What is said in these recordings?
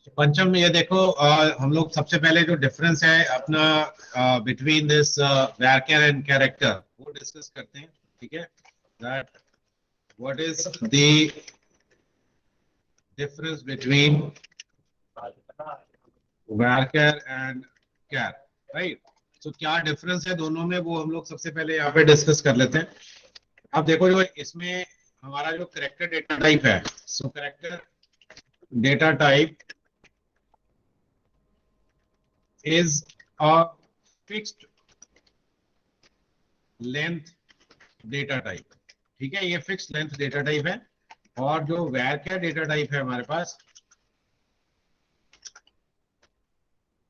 पंचम ये देखो, हम लोग सबसे पहले जो डिफरेंस है अपना between this varchar and character वो डिस्कस करते हैं। ठीक है, that what is the difference between varchar and char, right. तो क्या डिफरेंस है दोनों में वो हम लोग सबसे पहले यहाँ पे डिस्कस कर लेते हैं। अब देखो जो इसमें हमारा जो करेक्टर डेटा टाइप है, so character data type is a fixed length data type. ठीक है, ये फिक्स लेंथ डेटा टाइप है। और जो varchar डेटा टाइप है हमारे पास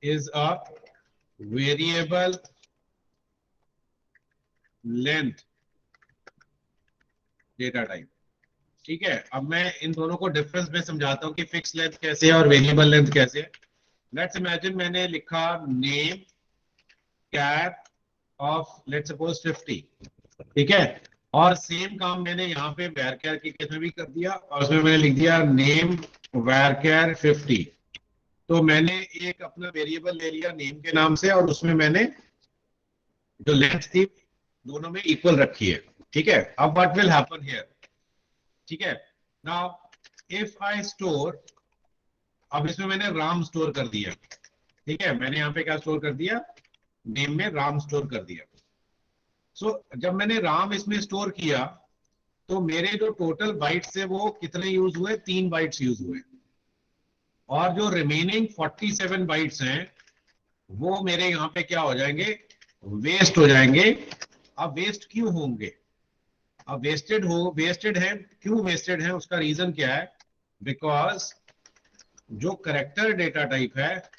is a variable length data type. ठीक है, अब मैं इन दोनों को डिफरेंस में समझाता हूं कि फिक्स लेंथ कैसे है और वेरिएबल लेंथ कैसे है। लेट्स इमेजिन मैंने लिखा name care of let's suppose 50। ठीक है, और सेम काम मैंने यहाँ पे वैरचर के केस में भी कर दिया और उसमें मैंने लिख दिया नेम वैरचर 50। तो मैंने एक अपना वेरिएबल ले लिया नेम के नाम से और उसमें मैंने जो लेंथ थी दोनों में इक्वल रखी है। ठीक है, अब व्हाट विल हैपन हियर। ठीक है, नाउ इफ आई स्टोर, अब इसमें मैंने राम स्टोर कर दिया। ठीक है, मैंने यहाँ पे क्या स्टोर कर दिया, नेम में राम स्टोर कर दिया। सो जब मैंने राम इसमें स्टोर किया तो मेरे जो टोटल बाइट्स है वो कितने यूज हुए, 3 बाइट्स यूज हुए। और जो रिमेनिंग 47 बाइट्स हैं वो मेरे यहाँ पे क्या हो जाएंगे, वेस्ट हो जाएंगे। अब वेस्ट क्यों होंगे, अब वेस्टेड है, क्यों वेस्टेड है उसका रीजन क्या है, बिकॉज जो करेक्टर डेटा टाइप है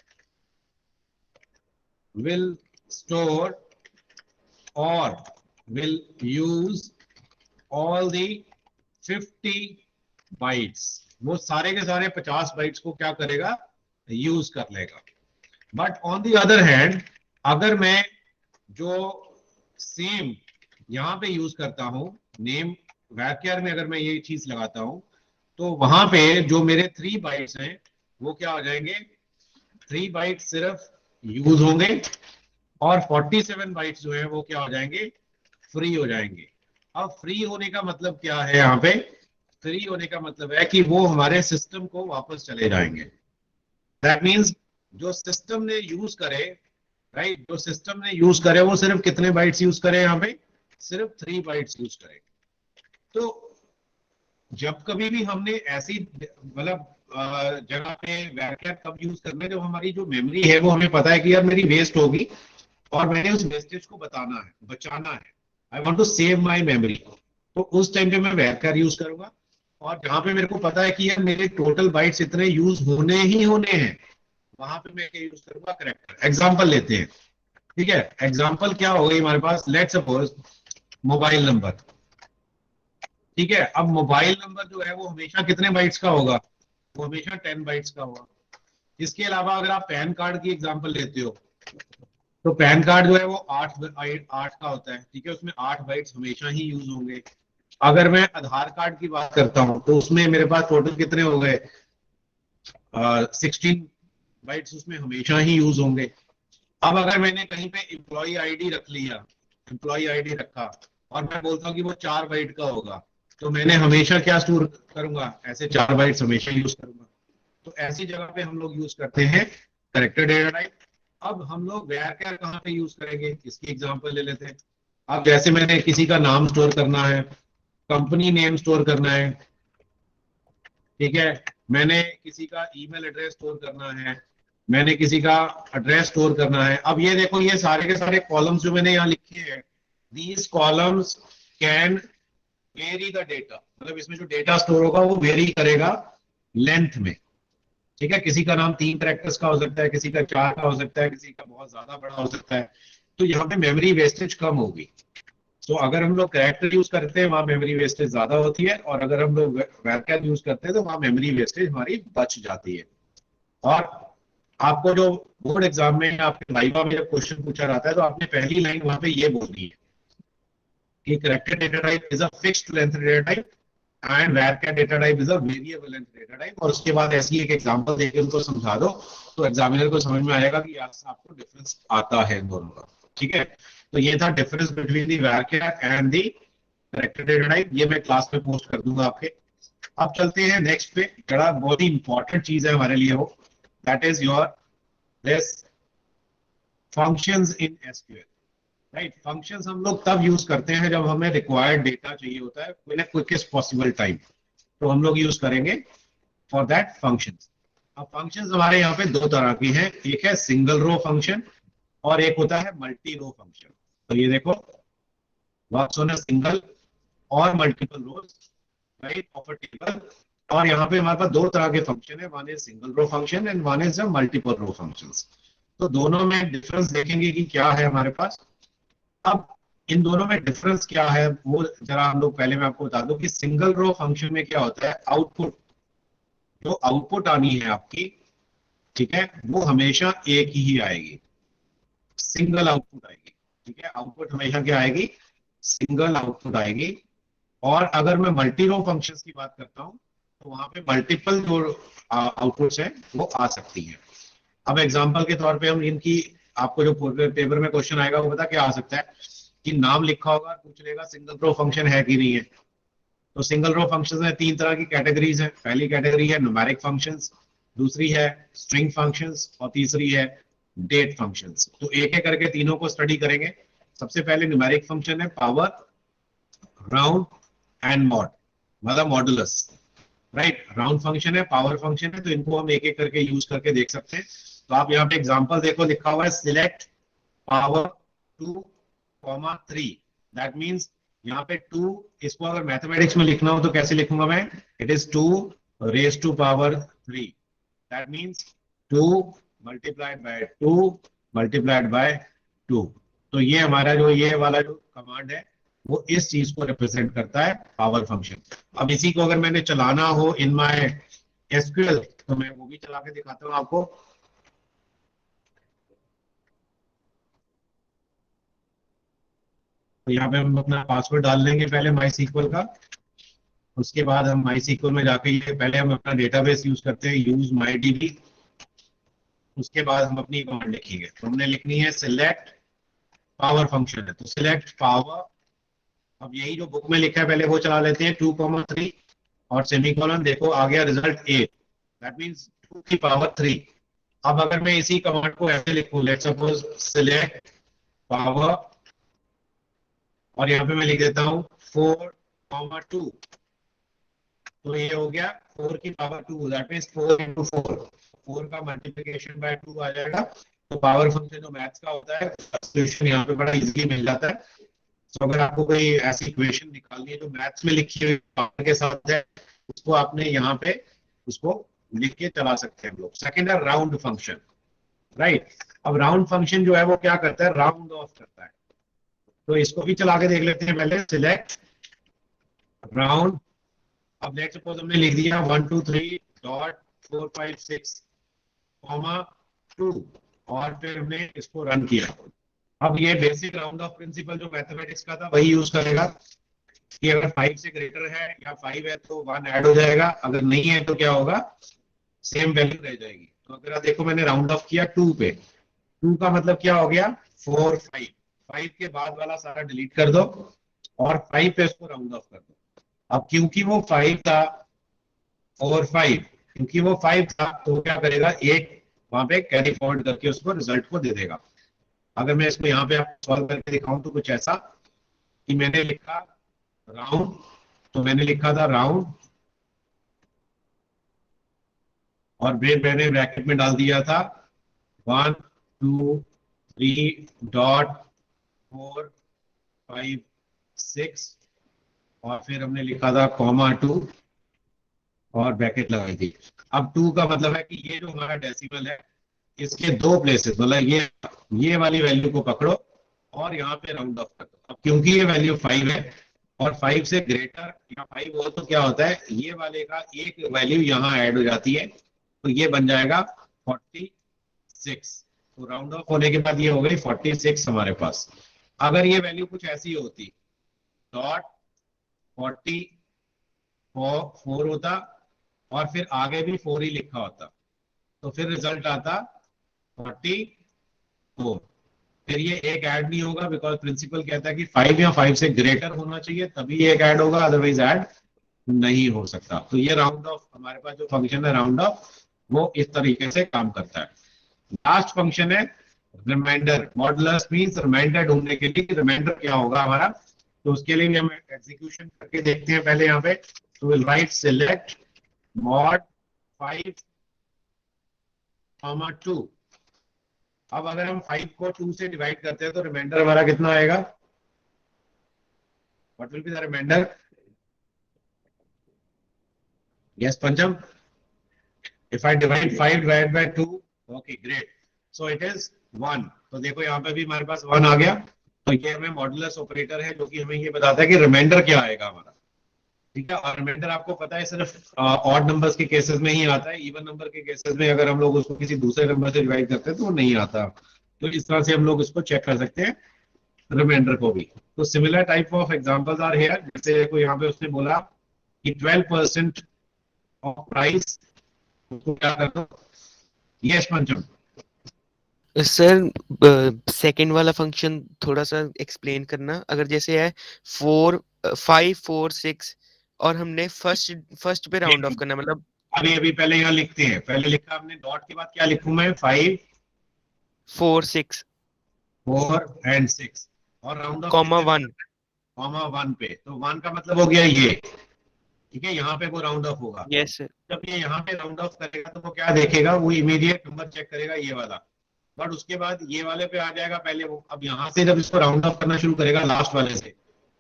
विल स्टोर और will use all the 50 bytes, वो सारे के सारे 50 बाइट्स को क्या करेगा, यूज कर लेगा। But on the other hand अगर मैं जो सेम यहां पे यूज करता हूं नेम वैरचर में, अगर मैं ये चीज लगाता हूं तो वहां पे जो मेरे 3 बाइट्स हैं वो क्या हो जाएंगे, 3 बाइट्स सिर्फ यूज होंगे और 47 बाइट्स जो है वो क्या हो जाएंगे, फ्री हो जाएंगे। अब फ्री होने का मतलब क्या है, यहाँ पे फ्री होने का मतलब है कि वो हमारे सिस्टम को वापस चले जाएंगे। दैट मीन्स जो सिस्टम ने यूज करे, राइट, जो सिस्टम ने यूज करे वो सिर्फ कितने बाइट्स यूज करे, यहाँ पे सिर्फ 3 बाइट्स यूज करे। तो जब कभी भी हमने ऐसी मतलब जगह पे वैरचर कब यूज करना है, जब हमारी जो मेमोरी है वो हमें पता है कि यार मेरी वेस्ट होगी और मैंने उस वेस्टेज को बचाना है, I want to save my memory. तो उस टाइम पे मैं वैरचर यूज करूंगा। और जहां पे मेरे को पता है कि यार मेरे टोटल बाइट्स इतने यूज होने ही होने हैं, वहां पे मैं क्या यूज करूंगा, करेक्टर। एग्जाम्पल लेते हैं। ठीक है, एग्जाम्पल क्या हो गई हमारे पास, लेट सपोज मोबाइल नंबर। ठीक है, अब मोबाइल नंबर जो है वो हमेशा कितने बाइट्स का होगा, वो हमेशा 10 बाइट्स का होगा। इसके अलावा अगर आप पैन कार्ड की एग्जाम्पल लेते हो तो पैन कार्ड जो है वो 8 का होता है। ठीक है, उसमें 8 बाइट्स हमेशा ही यूज होंगे। अगर मैं आधार कार्ड की बात करता हूं तो उसमें मेरे पास टोटल कितने हो गए, 16 बाइट्स उसमें हमेशा ही यूज होंगे। अब अगर मैंने कहीं पे एम्प्लॉय आईडी रख लिया, एम्प्लॉय आईडी रखा और मैं बोलता हूँ कि वो 4 बाइट का होगा, तो मैंने हमेशा क्या स्टोर करूंगा, ऐसे 4 बाइट्स हमेशा यूज करूंगा। तो ऐसी जगह पे हम लोग यूज करते हैं करेक्टर डेटा टाइप। अब हम लोग वैरचर कहाँ पे यूज करेंगे, इसकी एग्जांपल ले लेते हैं। अब जैसे मैंने किसी का नाम स्टोर करना है, कंपनी नेम स्टोर करना है, ठीक है, मैंने किसी का ईमेल एड्रेस स्टोर करना है, मैंने किसी का एड्रेस स्टोर करना है। अब ये देखो ये सारे के सारे कॉलम्स जो मैंने यहाँ लिखे हैं, these columns can very the data, मतलब इसमें जो डेटा स्टोर होगा वो वेरी करेगा लेंथ में। ठीक है, किसी का नाम 3 कैरेक्टर्स का हो सकता है, किसी का 4 का हो सकता है, किसी का बहुत ज्यादा बड़ा हो सकता है। तो यहाँ पे मेमोरी वेस्टेज कम होगी। तो अगर हम लोग कैरेक्टर यूज करते हैं वहां मेमोरी वेस्टेज ज्यादा होती है, और अगर हम लोग वैरचर यूज करते हैं तो वहां मेमोरी वेस्टेज हमारी बच जाती है। और आपको जो बोर्ड एग्जाम में आपके वाइवा में जब क्वेश्चन पूछा जाता है तो आपने पहली लाइन वहां पे ये बोलनी है कि character data type is a fixed length data type and var का data type is a variable length data type. और उसके बाद ऐसी एक एग्जांपल देके उनको समझा दो तो एग्जामिनर को समझ में आएगा कि यहाँ से आपको डिफरेंस आता है इन दोनों का। ठीक है, तो ये था difference between the var and the character data type. ये मैं क्लास में पोस्ट कर दूंगा आपके। अब चलते हैं नेक्स्ट पे, बड़ा बहुत ही इंपॉर्टेंट चीज है हमारे लिए वो, that is your this functions in SQL. Right, functions हम लोग तब यूज करते हैं जब हमें रिक्वायर्ड डेटा चाहिए होता है इन क्विकेस्ट पॉसिबल टाइम, तो हम लोग यूज करेंगे फॉर दैट फंक्शंस। अब फंक्शंस हमारे यहाँ पे दो तरह की हैं, एक है सिंगल रो फंक्शन और एक होता है मल्टी रो फंक्शन। तो ये देखो, वर्क्स ऑन अ सिंगल और multiple rows, right, of a table. और यहाँ पे हमारे पास दो तरह के फंक्शन है, one is single row function and one is multiple row functions. तो दोनों में डिफरेंस देखेंगे कि क्या है हमारे पास। अब इन दोनों में डिफरेंस क्या है वो जरा हम लोग पहले मैं आपको बता दूं कि सिंगल रो फंक्शन में क्या होता है, आउटपुट, जो आउटपुट आनी है आपकी, ठीक है, वो हमेशा एक ही आएगी, सिंगल आउटपुट आएगी। ठीक है, आउटपुट हमेशा क्या आएगी, सिंगल आउटपुट आएगी। और अगर मैं मल्टी रो फंक्शंस की बात करता हूं तो वहां पे मल्टीपल जो आउटपुट्स हैं वो आ सकती हैं। अब एग्जांपल के तौर पे हम इनकी, आपको जो पेपर में क्वेश्चन आएगा वो पता क्या आ सकता है कि नाम लिखा होगा, पूछ लेगा सिंगल रो फंक्शन है कि नहीं है। तो सिंगल रो फंक्शंस में तीन तरह की कैटेगरीज हैं। पहली कैटेगरी है न्यूमेरिक फंक्शंस, दूसरी है स्ट्रिंग फंक्शंस और तीसरी है डेट फंक्शंस। तो एक एक करके तीनों को स्टडी करेंगे। सबसे पहले न्यूमेरिक फंक्शन है पावर, राउंड एंड मॉड, मतलब मॉडुलस। राइट, राउंड फंक्शन है, पावर फंक्शन है, तो इनको हम एक एक करके यूज करके देख सकते हैं। तो आप यहाँ पे एग्जांपल देखो, लिखा हुआ है सिलेक्ट पावर 2, 3। दैट मींस यहाँ पे 2, इसको अगर मैथमेटिक्स में लिखना हो तो कैसे लिखूंगा मैं, it is 2 raised to power 3। That means 2 multiplied by 2 multiplied by 2। तो ये हमारा जो ये वाला जो कमांड है वो इस चीज को रिप्रेजेंट करता है, पावर फंक्शन। अब इसी को अगर मैंने चलाना हो इन माय एसक्यूएल तो मैं वो भी चला के दिखाता हूँ आपको। तो यहाँ पे हम अपना पासवर्ड डाल लेंगे पहले माई सीक्वल का। उसके बाद हम माई सीक्वल में जाके ये पहले हम अपना डेटाबेस यूज करते हैं, यूज माई डीबी। उसके बाद हम अपनी कमांड लिखेंगे, तो हमने लिखनी है सिलेक्ट पावर फंक्शन है, तो सिलेक्ट पावर। अब यही जो बुक में लिखा है पहले वो चला लेते हैं, 2, 3 और सेमीकोलन, देखो आ गया रिजल्ट 8। दैट मींस 2 की पावर 3। अब अगर मैं इसी कमांड को ऐसे लिखूं, लेट्स सपोज सिलेक्ट पावर, और यहाँ पे मैं लिख देता हूँ 4, 2, तो ये हो गया 4 की पावर 2। दैट मींस 4 into 4, 4 का मल्टीप्लीकेशन बाय 2 आ जाएगा। तो पावर फंक्शन जो मैथ्स का होता है सॉल्यूशन यहाँ पे बड़ा इजीली मिल जाता है। तो अगर आपको कोई ऐसी इक्वेशन निकालनी है जो मैथ्स में लिखी हुई पावर के साथ है, उसको आपने यहाँ पे उसको लिख के चला सकते हैं हम लोग। सेकेंड है राउंड फंक्शन। राइट, अब राउंड फंक्शन जो है वो क्या करता है, राउंड ऑफ करता है। तो इसको भी चला के देख लेते हैं पहले, सिलेक्ट राउंड। अब लेट्स सपोज हमने लिख दिया 1, 2, 3 डॉट 4, 5, 6 कॉमा 2, और फिर हमने इसको रन किया। अब ये बेसिक राउंड ऑफ प्रिंसिपल जो मैथमेटिक्स का था वही यूज करेगा कि अगर 5 से ग्रेटर है या 5 है तो 1 ऐड हो जाएगा, अगर नहीं है तो क्या होगा, सेम वैल्यू रह जाएगी। तो अगर आप देखो मैंने राउंड ऑफ किया 2 पे, 2 का मतलब क्या हो गया 4, 5। 5 के बाद वाला सारा डिलीट कर दो और 5 पे इसको राउंड ऑफ कर दो। अब क्योंकि वो 5 था, 4, 5, क्योंकि वो 5 था तो वो क्या करेगा, एक वहां पे कैरी फॉरवर्ड करके उसको रिजल्ट को दे देगा। अगर मैं इसको यहाँ पे आपको सॉल्व करके दिखाऊं तो कुछ ऐसा कि मैंने लिखा राउंड, तो मैंने लिखा था राउंड और मैंने ब्रैकेट में डाल दिया था 1, 2, 3 डॉट 4, 5, 6 और फिर हमने लिखा था कॉमा 2 और ब्रैकेट लगाई थी। अब 2 का मतलब है कि ये जो हमारा डेसिमल है इसके दो प्लेसेस, मतलब ये वाली वैल्यू को पकड़ो और यहाँ पे राउंड ऑफ कर दो। अब क्योंकि ये वैल्यू 5 है और 5 से ग्रेटर या 5 हो तो क्या होता है, ये वाले का एक वैल्यू यहाँ ऐड हो जाती है, तो ये बन जाएगा 46। तो राउंड ऑफ होने के बाद ये हो गई 46 हमारे पास। अगर ये वैल्यू कुछ ऐसी होती, डॉट 40 4 होता और फिर आगे भी 4 ही लिखा होता, तो फिर रिजल्ट आता 44। फिर ये एक ऐड नहीं होगा बिकॉज प्रिंसिपल कहता है कि 5 या 5 से ग्रेटर होना चाहिए तभी एक ऐड होगा, अदरवाइज ऐड नहीं हो सकता। तो ये राउंड ऑफ हमारे पास जो फंक्शन है राउंड ऑफ, वो इस तरीके से काम करता है। लास्ट फंक्शन है रिमाइंडर। मॉडुलस मींस रिमाइंडर ढूंढने के लिए रिमाइंडर क्या होगा हमारा, तो उसके लिए भी हम एग्जीक्यूशन करके देखते हैं पहले यहाँ पे। तो विल राइट सिलेक्ट मॉड 5 2। अब अगर हम 5 को 2 से डिवाइड करते हैं तो रिमाइंडर हमारा कितना आएगा, what will be the reminder? Yes Pancham, if I divide 5 divided by 2, okay great, so it is 1। तो देखो यहाँ पे भी हमारे पास 1 आ गया। तो ये हमें मॉडुलस ऑपरेटर है जो कि हमें ये बताता है कि रिमाइंडर क्या आएगा हमारा। ठीक है, और रिमाइंडर आपको पता है सिर्फ ऑड नंबर्स के केसेस में ही आता है, इवन नंबर के केसेस में अगर हम लोग उसको किसी दूसरे नंबर से डिवाइड करते हैं तो वो नहीं आता। तो इस तरह से हम लोग इसको चेक कर सकते हैं रिमाइंडर को भी। तो similar type of examples are here. जैसे देखो यहाँ पे उसने बोला कि 12% ऑफ प्राइस, उसको क्या करना। यस पंचम। सर सेकंड वाला फंक्शन थोड़ा सा एक्सप्लेन करना। अगर जैसे है 5 4 6 और हमने फर्स्ट पे राउंड ऑफ करना, मतलब अभी अभी पहले यहाँ लिखते हैं, पहले लिखा हमने डॉट के बाद क्या लिखूं मैं, 5 4 6 4 एंड 6 और राउंड ऑफ कॉमा कितने पे 1। करना है? कॉमा 1 पे। तो 1 का मतलब हो गया ये, ठीक है, यहाँ पे वो राउंड ऑफ होगा। Yes sir. जब ये यहाँ पे राउंड ऑफ करेगा तो वो क्या देखेगा, वो इमीडिएट नंबर चेक करेगा ये वाला, बट उसके बाद ये वाले पे आ जाएगा पहले वो। अब यहाँ से जब इसको राउंड ऑफ करना शुरू करेगा लास्ट वाले से,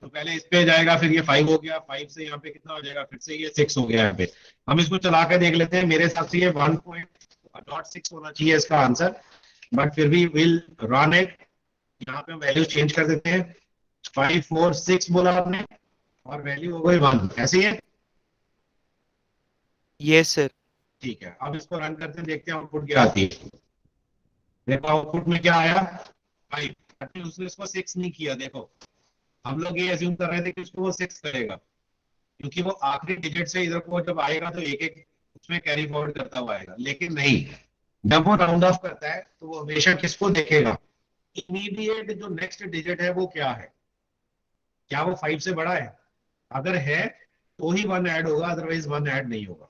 तो पहले इस पे जाएगा, फिर ये 5 हो गया, 5 से यहाँ पे कितना हो जाएगा, फिर से ये 6 हो गया यहाँ पे। हम इसको चला के देख लेते हैं, मेरे हिसाब से ये 1.6 होना चाहिए इसका आंसर, बट फिर भी विल रन इट। यहाँ पे हम वैल्यू चेंज कर देते हैं, 5 4 6 बोला आपने और वैल्यू हो गई 1, ऐसी है। Yes sir. ठीक है, अब इसको रन करते हैं, देखते हैं आउटपुट क्या आती है। देखो आउटपुट में क्या आया, 5। उसने इसको 6 नहीं किया। देखो हम लोग ये अज्यूम कर रहे थे कि उसको वो 6 करेगा, क्योंकि वो आखिरी डिजिट से इधर को जब आएगा तो एक एक उसमें कैरी फॉरवर्ड करता हुआ आएगा। लेकिन नहीं, जब वो राउंड ऑफ करता है तो वो हमेशा किसको देखेगा, इमीडिएट जो नेक्स्ट डिजिट है वो क्या है, क्या वो 5 से बड़ा है। अगर है तो ही 1 ऐड होगा, अदरवाइज 1 ऐड नहीं होगा।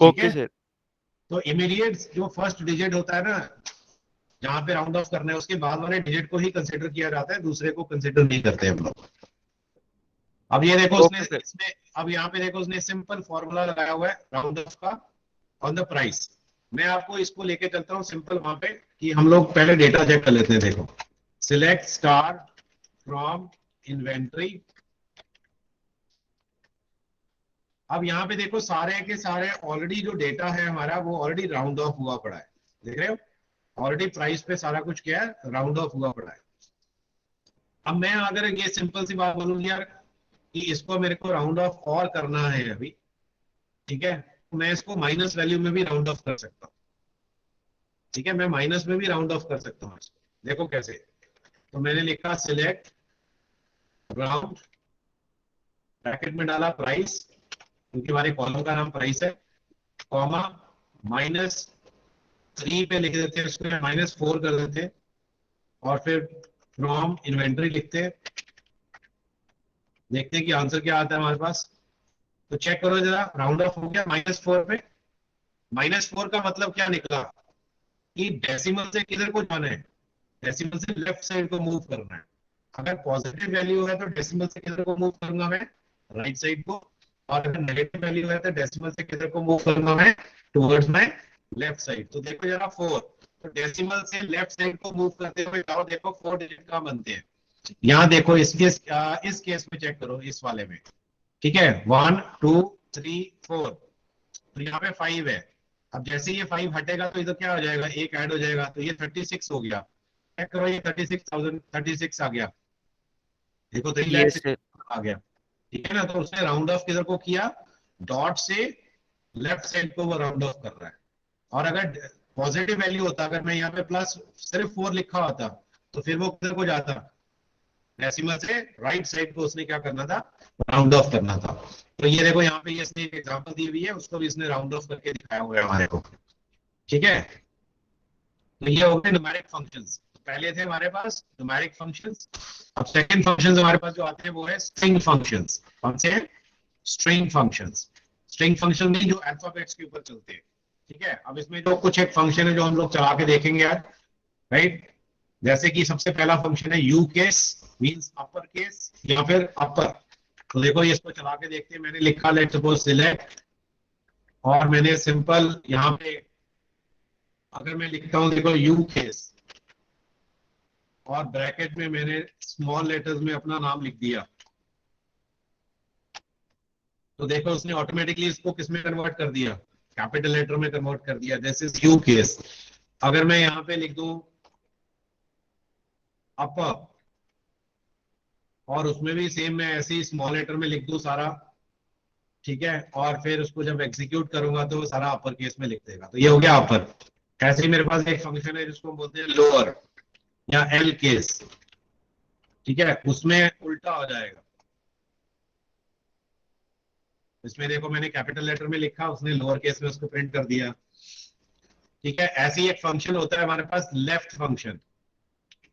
ठीक ओके है, सर। तो इमीडिएट जो फर्स्ट डिजिट होता है ना, जहां पे राउंड ऑफ करना है, उसके बाद वाले डिजिट को ही कंसिडर किया जाता है, दूसरे को कंसिडर नहीं करते हम लोग। अब ये देखो उसने ओके सर। इसमें, अब यहाँ पे देखो उसने सिंपल फॉर्मूला लगाया हुआ है राउंड ऑफ का ऑन द प्राइस। मैं आपको इसको लेके चलता हूँ सिंपल वहां पे, कि हम लोग पहले डेटा चेक कर लेते हैं। देखो सिलेक्ट स्टार फ्रॉम इन्वेंट्री। अब यहाँ पे देखो सारे के सारे ऑलरेडी जो डेटा है हमारा वो ऑलरेडी राउंड ऑफ हुआ पड़ा है, देख रहे हो, ऑलरेडी प्राइस पे सारा कुछ क्या है, राउंड ऑफ हुआ पड़ा है। अब मैं अगर ये सिंपल सी बात बोलूँ यार कि इसको मेरे को राउंड ऑफ और करना है अभी, ठीक है, तो मैं इसको माइनस वैल्यू में भी राउंड ऑफ कर सकता हूँ। ठीक है, मैं माइनस में भी राउंड ऑफ कर सकता हूँ इसको। देखो कैसे, तो मैंने लिखा सिलेक्ट राउंड, ब्रैकेट में डाला प्राइस, क्योंकि हमारे कॉलम का नाम प्राइस है, कॉमा -3 पे लिख देते हैं इसको, -4 कर देते हैं, और फिर फ्रॉम इन्वेंट्री लिखते हैं। देखते हैं कि आंसर क्या आता है हमारे पास। तो चेक करो जरा, राउंड ऑफ हो गया -4 पे। -4 का मतलब क्या निकला कि डेसिमल से किधर को जाना है, डेसिमल से लेफ्ट साइड को मूव करना है। अगर पॉजिटिव वैल्यू है तो डेसिमल से किधर को मूव करना है, राइट साइड को, और अगर नेगेटिव वैल्यू है तो डेसिमल से किधर को मूव करना है, टुवर्ड्स माय लेफ्ट साइड। तो देखो जरा 4, तो डेसिमल से लेफ्ट साइड को मूव करते हुए जाओ, देखो 4 डिजिट का बनते हैं। यहाँ देखो इस केस में चेक करो, इस वाले में, ठीक है, 1 2 3 4, तो यहाँ पे 5 है। अब जैसे ये 5 हटेगा तो इधर क्या हो जाएगा, एक ऐड हो जाएगा, तो ये 36 हो गया। चेक करो, ये 36 आ गया, देखो 3 लाख यस सर। आ गया। ठीक है ना, तो उसने राउंड ऑफ किधर को किया, डॉट से लेफ्ट साइड को वो राउंड ऑफ कर रहा है। और अगर पॉजिटिव वैल्यू होता, अगर मैं यहाँ पे प्लस सिर्फ 4 लिखा होता, तो फिर वो किधर को जाता, डेसिमल से राइट साइड को उसने क्या करना था, राउंड ऑफ करना था। तो ये देखो यहाँ पे ये इसने एक एग्जांपल दी हुई है, उसको भी इसने राउंड ऑफ करके दिखाया हुआ है हमारे को। ठीक है, तो ये हो गए न्यूमेरिक फंक्शंस। पहले थे हमारे पास न्यूमेरिक फंक्शंस, अब सेकंड फंक्शंस हमारे पास जो आते हैं वो है स्ट्रिंग फंक्शंस। कौन से हैं? String functions. स्ट्रिंग फंक्शन में जो अल्फाबेट्स के ऊपर चलते हैं। ठीक है, अब इसमें जो कुछ एक फंक्शन है जो हम लोग चला के देखेंगे आज, राइट। जैसे कि सबसे पहला फंक्शन है you case, means upper case या फिर अपर। तो देखो ये इसको चला के देखते हैं। मैंने लिखा लेट सपोज सिलेक्ट, और मैंने सिंपल यहाँ पे अगर मैं लिखता हूं देखो यू केस, और ब्रैकेट में मैंने स्मॉल लेटर्स में अपना नाम लिख दिया, तो देखो उसने ऑटोमेटिकली इसको किस में कन्वर्ट कर दिया, कैपिटल लेटर में कन्वर्ट कर दिया। This is you case. अगर मैं यहाँ पे लिख दूं अपर, और उसमें भी सेम मैं ऐसे ही स्मॉल लेटर में लिख दूं सारा, ठीक है, और फिर उसको जब एग्जीक्यूट करूंगा तो वो सारा अपर केस में लिख देगा, तो ये हो गया अपर। ऐसे ही मेरे पास एक फंक्शन है जिसको हम बोलते हैं लोअर या एल केस। ठीक है, उसमें उल्टा हो जाएगा। इसमें देखो मैंने कैपिटल लेटर में लिखा, उसने लोअर केस में उसको प्रिंट कर दिया। ठीक है, ऐसे ही एक फंक्शन होता है हमारे पास लेफ्ट फंक्शन।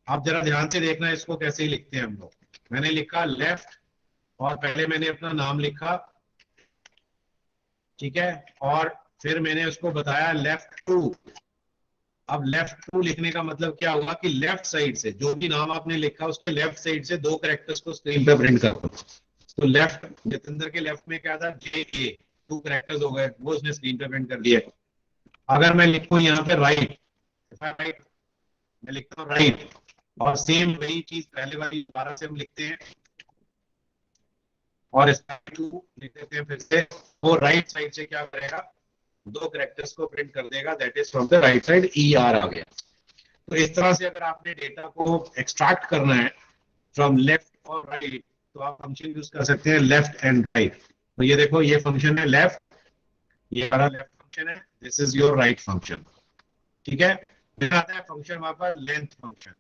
आप जरा ध्यान से देखना इसको कैसे ही लिखते हैं हम लोग। मैंने लिखा लेफ्ट, और पहले मैंने अपना नाम लिखा, ठीक है, और फिर मैंने उसको बताया लेफ्ट टू। अब लेफ्ट टू लिखने का मतलब क्या हुआ कि लेफ्ट साइड से जो भी नाम आपने लिखा उसके लेफ्ट साइड से दो कैरेक्टर्स को स्क्रीन पे प्रिंट करो। तो लेफ्ट, जितेंद्र के लेफ्ट में क्या था, जे ए, टू कैरेक्टर्स हो गए, वो उसने स्क्रीन पे प्रिंट कर दिए। अगर मैं लिखूं यहाँ पे राइट, राइट, मैं लिखता हूँ राइट, और सेम वही चीज पहले वाली दोबारा से हम लिखते हैं, और इसका टू लिख देते हैं फिर से, वो राइट साइड से क्या करेगा, दो कैरेक्टर्स को प्रिंट कर देगा, that is from the right side, E R आ गया। तो इस तरह से अगर आपने डेटा को एक्सट्रैक्ट करना है फ्रॉम लेफ्ट और राइट, तो आप फंक्शन यूज कर सकते हैं लेफ्ट एंड राइट। तो ये देखो ये फंक्शन है लेफ्ट, ये हमारा लेफ्ट फंक्शन है, this is your right function. ठीक है, फिर आता है फंक्शन हमारे पास लेंथ फंक्शन।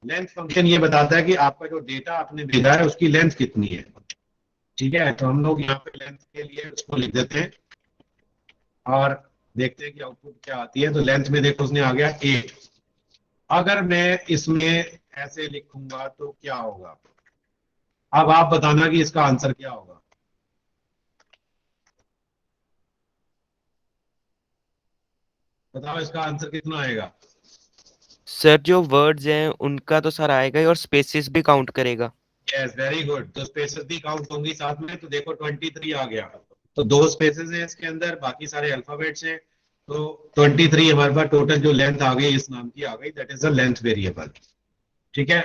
लेंथ फंक्शन ये बताता है कि आपका जो डेटा आपने भेजा है उसकी लेंथ कितनी है। ठीक है, तो हम लोग यहाँ पे लेंथ के लिए उसको लिख देते हैं और देखते हैं कि आउटपुट क्या आती है। तो लेंथ में देखो उसने आ गया 8। अगर मैं इसमें ऐसे लिखूंगा तो क्या होगा, अब आप बताना कि इसका आंसर क्या होगा। बताओ इसका आंसर कितना आएगा। सर जो वर्ड्स हैं उनका तो सर आएगा ही, और स्पेसेस भी काउंट करेगा। Yes, very good. तो स्पेसेस भी काउंट होंगी साथ में, तो देखो 23 आ गया। तो दो स्पेसेस हैं इसके अंदर, बाकी सारे अल्फाबेट्स हैं। तो 23 हमारे पास टोटल जो लेंथ आ गई इस नाम की आ गई, that is the length variable. ठीक है,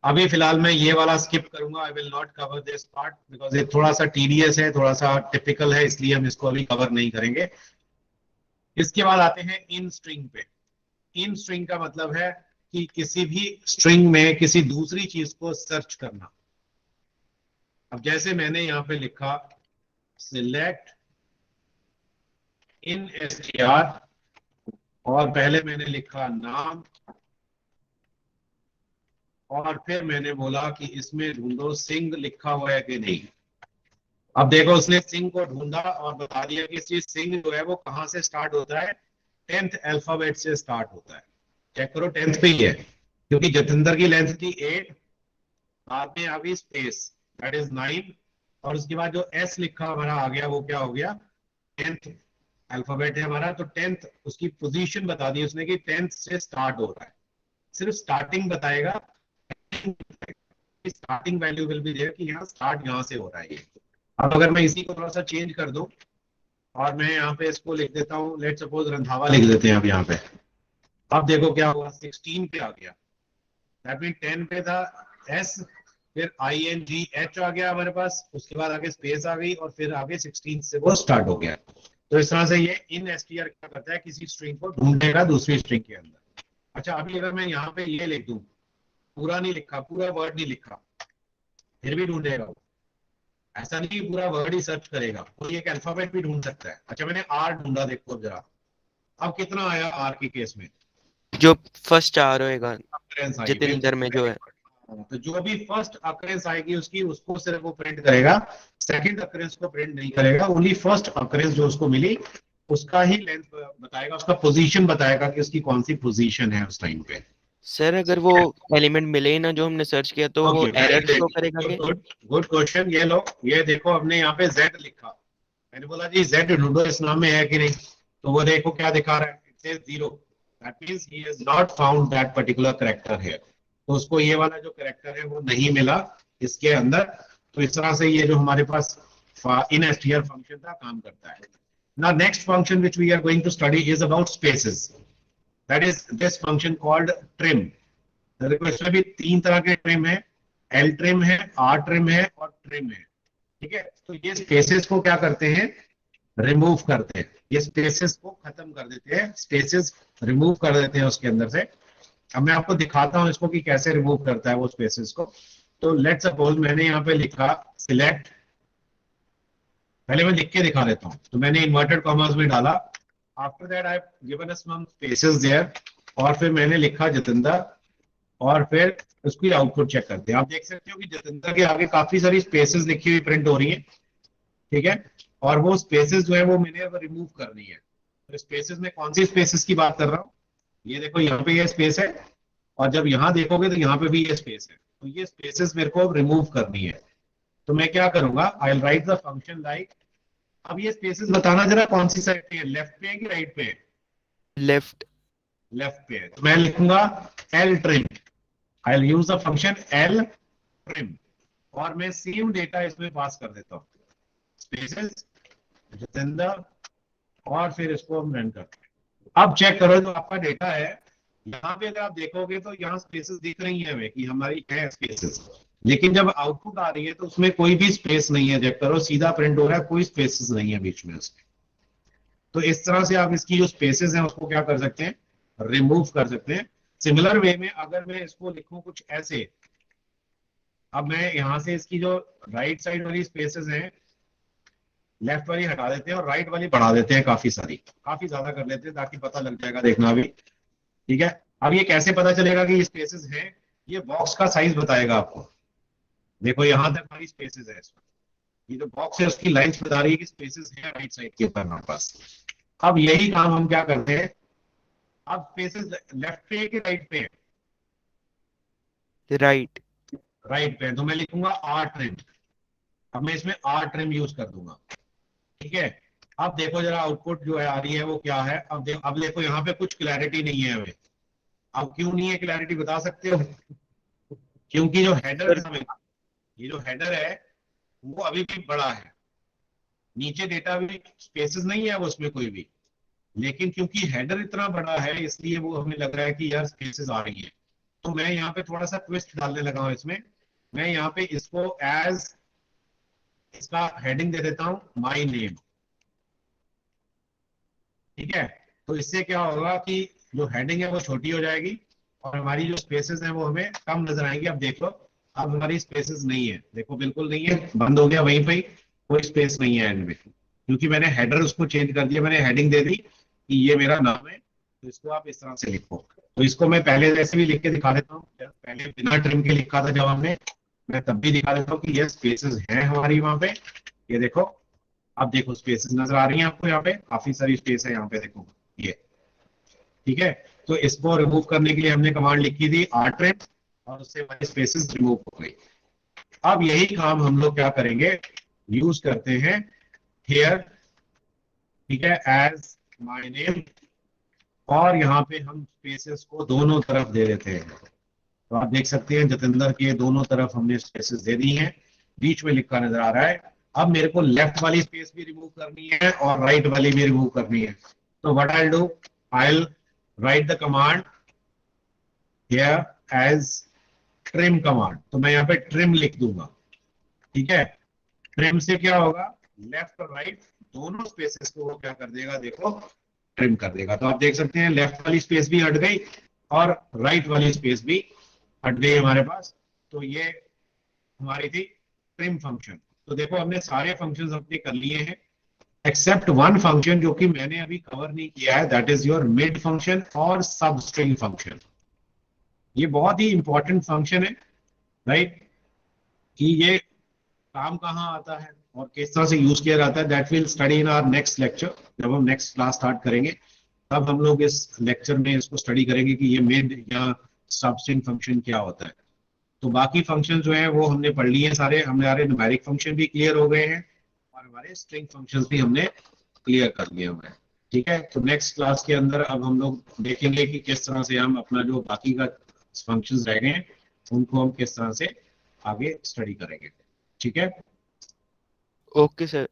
अभी फिलहाल मैं ये वाला स्किप करूंगा, I will not cover this part because ये थोड़ा सा टीडियस है, थोड़ा सा टिपिकल है, इसलिए हम इसको अभी कवर नहीं करेंगे। इसके बाद आते हैं इन स्ट्रिंग पे। इन स्ट्रिंग का मतलब है कि किसी भी स्ट्रिंग में किसी दूसरी चीज को सर्च करना। अब जैसे मैंने यहां पे लिखा सिलेक्ट इन एसटीआर, और पहले मैंने लिखा नाम, और फिर मैंने बोला कि इसमें ढूंढो सिंग लिखा हुआ है कि नहीं। अब देखो उसने सिंग को ढूंढा और बता दिया कि सिंग जो है वो कहां से स्टार्ट होता है, 10th अल्फाबेट से स्टार्ट होता है। चेक करो 10th पे ही है, क्योंकि जतिंदर की लेंथ थी 8, बाद में आ गई स्पेस, दैट इज 9, और उसके बाद जो एस लिखा हमारा आ गया वो क्या हो गया, 10th अल्फाबेट है हमारा। तो 10th उसकी पोजीशन बता दी उसने कि 10th से स्टार्ट हो रहा है, सिर्फ स्टार्टिंग बताएगा, starting value will be there कि यहाँ स्टार्ट यहाँ से हो रहा है ये। अब अगर मैं इसी को थोड़ा सा चेंज कर दूं और मैं यहाँ पे इसको लिख देता हूँ, लेट सपोज रंधावा लिख देते हैं अब यहाँ पे। अब देखो क्या हुआ, 16 पे आ गया, दैट मीन 10 पे था एस, फिर आई एन जी एच आ गया हमारे पास, उसके बाद आगे स्पेस आ गई, और फिर आगे 16 से वो स्टार्ट हो गया। तो इस तरह से ये इन एसटीआर क्या करता है, किसी स्ट्रिंग को ढूंढेगा दूसरी स्ट्रिंग के अंदर। अच्छा, अभी अगर मैं यहाँ पे ये लिख दूं, पूरा नहीं लिखा, पूरा वर्ड नहीं लिखा, फिर भी ढूंढेगा वो। ऐसा नहीं कि पूरा वर्ड ही सर्च करेगा, कोई एक अल्फाबेट भी ढूंढ सकता है। अच्छा, मैंने आर ढूंढा, देखो अब जरा, अब कितना आया आर के केस में, जो फर्स्ट आ रहेगा रेफरेंस आई, जितेंद्र बिल्कुल में जो वेरी है। गुड, तो जो भी फर्स्ट अकरेंस आएगी उसकी, उसको सिर्फ वो प्रिंट करेगा, सेकंड अकरेंस को प्रिंट नहीं करेगा। ओनली फर्स्ट अकरेंस जो उसको मिली उसका ही लेंथ बताएगा, उसका पोजीशन बताएगा कि उसकी कौन सी पोजीशन है उस टाइम पे। सर अगर वो एलिमेंट मिले ही ना जो हमने सर्च किया, तो वो ओके, वेरी एरर शो करेगा गुड क्या? Good good question. ये लो, ये देखो हमने यहाँ पे Z लिखा, मैंने बोला जी Z ढूंढो इस नाम में है कि नहीं, तो वो देखो क्या दिखा रहा है, it says 0, that means he has not found that particular character here. तो उसको ये वाला जो कैरेक्टर है वो नहीं मिला इसके अंदर। तो इस तरह से ये जो हमारे पास इन str फंक्शन था काम करता है। Now next function which we are going to study is about spaces. That is this function called trim. देखो इसमें भी तीन तरह के ट्रिम है, एल ट्रिम है, आर ट्रिम है और ट्रिम है। ठीक है, तो ये स्पेसेस को क्या करते हैं, रिमूव करते हैं, ये स्पेसेस को खत्म कर देते हैं, स्पेसेस रिमूव कर देते हैं उसके अंदर से। अब मैं आपको दिखाता हूं इसको कि कैसे रिमूव करता है वो स्पेसेस को। तो लेट्स सपोज मैंने यहाँ पे लिखा सिलेक्ट, पहले मैं लिख के दिखा देता हूँ। तो मैंने इन्वर्टेड कॉमर्स में डाला, after that I given some spaces there, और फिर मैंने लिखा जितेंद्र, और फिर उसकी आउटपुट चेक करते हैं। आप देख सकते हो कि जितेंद्र के आगे काफी सारी स्पेसेस लिखी हुई प्रिंट हो रही है। ठीक है, और वो स्पेसेस जो है वो मैंने अब रिमूव करनी है। तो स्पेसेस में कौन सी स्पेसेस की बात कर रहा हूँ, ये देखो यहाँ पे ये स्पेस है, और जब यहाँ देखोगे तो यहाँ पे भी ये स्पेस है। तो ये स्पेसेस मेरे को अब रिमूव करनी है। तो मैं क्या करूंगा, आई will write the function like, अब ये स्पेसेस बताना जरा कौन सी साइड पे है, लेफ्ट पे है कि राइट पे है? लेफ्ट। लेफ्ट पे है, तो मैं लिखूंगा L trim, I will use the function L trim, और मैं सेम डेटा इसमें पास कर देता हूँ, स्पेसेस जितेंद्र, और फिर इसको हम रन करते हैं। अब चेक करो जो आपका डेटा है, यहाँ पे अगर आप देखोगे तो यहाँ स्पेसेस दिख रही है हमें कि हमारी है स्पेसेस, लेकिन जब आउटपुट आ रही है तो उसमें कोई भी स्पेस नहीं है। चेक करो, सीधा प्रिंट हो रहा है, कोई स्पेसेस नहीं है बीच में उसके। तो इस तरह से आप इसकी जो स्पेसेस हैं उसको क्या कर सकते हैं, रिमूव कर सकते हैं। सिमिलर वे में अगर मैं इसको लिखूं कुछ ऐसे, अब मैं यहां से इसकी जो राइट साइड वाली स्पेसेस हैं, लेफ्ट वाली हटा देते हैं और राइट वाली बढ़ा देते हैं, काफी सारी, काफी ज्यादा कर लेते हैं ताकि पता लग जाएगा, देखना भी। ठीक है, अब ये कैसे पता चलेगा कि ये स्पेसेस हैं, ये बॉक्स का साइज बताएगा आपको। देखो यहां तक हमारी स्पेसेस है इसमें, ये जो बॉक्स है उसकी लाइंस बता रही है कि स्पेसेस है राइट साइड के ऊपर हमारे पास। अब यही काम हम क्या करते हैं, अब स्पेसेस लेफ्ट पे है कि राइट पे है? राइट। राइट पे है, तो मैं लिखूंगा आर ट्रिम। अब मैं इसमें आर ट्रिम यूज कर दूंगा। ठीक है, अब देखो जरा आउटपुट जो है आ रही है वो क्या है। अब देखो यहाँ पे कुछ क्लैरिटी नहीं है हमें। अब क्यों नहीं है क्लैरिटी, बता सकते हो? क्योंकि जो हेडर सर है हमें, ये जो हेडर है वो अभी भी बड़ा है, नीचे डेटा भी स्पेसेस नहीं है वो उसमें कोई भी, लेकिन क्योंकि हेडर इतना बड़ा है इसलिए वो हमें लग रहा है कि यार स्पेसेस आ रही है। तो मैं यहाँ पे थोड़ा सा ट्विस्ट डालने लगा हूँ इसमें। मैं यहाँ पे इसको एज, इसका हेडिंग दे देता हूँ माय नेम। ठीक है, तो इससे क्या होगा कि जो हेडिंग है वो छोटी हो जाएगी और हमारी जो स्पेसेस हैं वो हमें कम नजर आएंगी। अब देखो, अब हमारी स्पेसेस नहीं है, देखो बिल्कुल नहीं है, बंद हो गया वहीं पे ही, कोई स्पेस नहीं है एंड में, क्योंकि मैंने हेडर उसको चेंज कर दिया, मैंने हेडिंग दे दी कि ये मेरा नाम है। तो इसको आप इस तरह से लिखो। तो इसको मैं पहले जैसे भी लिख के दिखा देता हूँ, पहले बिना ट्रिम के लिखा था जब हमने, मैं तब भी दिखा देता हूँ कि ये स्पेसेस है हमारी वहां पे। ये देखो, अब देखो स्पेसेस नजर आ रही हैं आपको, यहाँ पे काफी सारी स्पेस है यहाँ पे, देखो ये। ठीक है, तो इसको रिमूव करने के लिए हमने कमांड लिखी थी rtrip, और उससे हमारी स्पेसेस रिमूव हो गई। अब यही काम हम लोग क्या करेंगे, यूज करते हैं here, ठीक है, एज माय नेम, और यहाँ पे हम स्पेसेस को दोनों तरफ दे देते हैं। तो आप देख सकते हैं जितेंद्र के दोनों तरफ हमने स्पेसेस दे दी हैं, बीच में लिखा नजर आ रहा है। अब मेरे को लेफ्ट वाली स्पेस भी रिमूव करनी है और राइट वाली भी रिमूव करनी है। तो what I will do, I will write the command here as trim command. तो मैं यहाँ पे ट्रिम लिख दूंगा। ठीक है, ट्रिम से क्या होगा, लेफ्ट और राइट दोनों स्पेसेस को वो क्या कर देगा, देखो ट्रिम कर देगा। तो आप देख सकते हैं लेफ्ट वाली स्पेस भी हट गई और राइट वाली स्पेस भी हट गई हमारे पास। तो ये हमारी थी ट्रिम फंक्शन। तो देखो हमने सारे फंक्शंस अपने कर लिए हैं एक्सेप्ट वन फंक्शन जो कि मैंने अभी कवर नहीं किया है, that is your mid function और सब स्ट्रिंग फंक्शन। ये बहुत ही इंपॉर्टेंट फंक्शन है राइट, कि ये काम कहाँ आता है और किस तरह से यूज किया जाता है, that will study in our next lecture. जब हम नेक्स्ट क्लास स्टार्ट करेंगे तब हम लोग इस लेक्चर में इसको स्टडी करेंगे कि ये मिड या सबस्ट्रिंग फंक्शन क्या होता है। तो बाकी फंक्शन जो है वो हमने पढ़ लिए हैं सारे, हमारे न्यूमेरिक फंक्शन भी क्लियर हो गए हैं और हमारे स्ट्रिंग फंक्शंस भी हमने क्लियर कर लिए हुए हैं। ठीक है, तो नेक्स्ट क्लास के अंदर अब हम लोग देखेंगे कि किस तरह से हम अपना जो बाकी का फंक्शंस रह गए हैं उनको हम किस तरह से आगे स्टडी करेंगे। ठीक है। Okay sir.